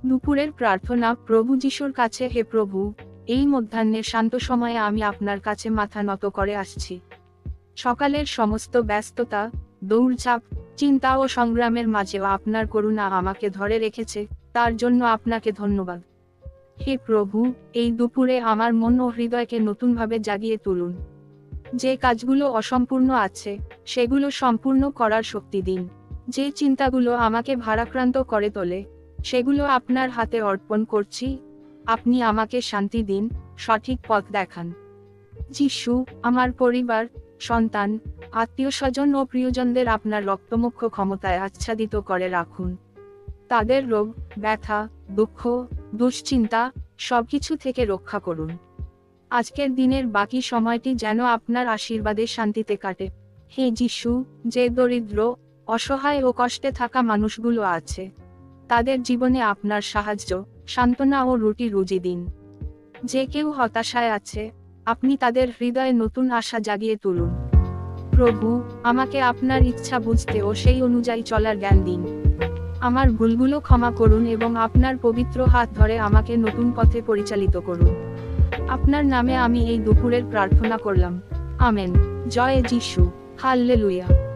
দুপুরের প্রার্থনা প্রভু যিশুর কাছে। হে প্রভু, এই মধ্যাহ্নের শান্ত সময়ে আমি আপনার কাছে মাথা নত করে আসছি। সকালের সমস্ত ব্যস্ততা, দৌড়ঝাঁপ, চিন্তা ও সংগ্রামের মাঝেও আপনার করুণা আমাকে ধরে রেখেছে, তার জন্য আপনাকে ধন্যবাদ। হে প্রভু, এই দুপুরে আমার মন ও হৃদয়কে নতুনভাবে জাগিয়ে তুলুন। যে কাজগুলো অসম্পূর্ণ আছে, সেগুলো সম্পূর্ণ করার শক্তি দিন। যে চিন্তাগুলো আমাকে ভারাক্রান্ত করে তোলে, সেগুলো আপনার হাতে অর্পণ করছি। আপনি আমাকে শান্তি দিন, সঠিক পথ দেখান। যিশু, আমার পরিবার, সন্তান, আত্মীয়স্বজন ও প্রিয়জনদের আপনার রক্তমুখ্য ক্ষমতায় আচ্ছাদিত করে রাখুন। তাদের রোগ, ব্যথা, দুঃখ, দুশ্চিন্তা সবকিছু থেকে রক্ষা করুন। আজকের দিনের বাকি সময়টি যেন আপনার আশীর্বাদে শান্তিতে কাটে। হে যিশু, যে দরিদ্র, অসহায় ও কষ্টে থাকা মানুষগুলো আছে, তাদের জীবনে আপনার সাহায্য, সান্ত্বনা ও রুজি দিন। যে কেউ হতাশায় আছে, আপনি তাদের হৃদয়ে নতুন আশা জাগিয়ে তুলুন। প্রভু, আমাকে আপনার ইচ্ছা বুঝতে ও সেই অনুযায়ী চলার জ্ঞান দিন। আমার ভুলগুলো ক্ষমা করুন এবং আপনার পবিত্র হাত ধরে আমাকে নতুন পথে পরিচালিত করুন। আপনার নামে আমি এই দুপুরের প্রার্থনা করলাম। আমেন। জয় যিশু। হাল্লেলুয়া।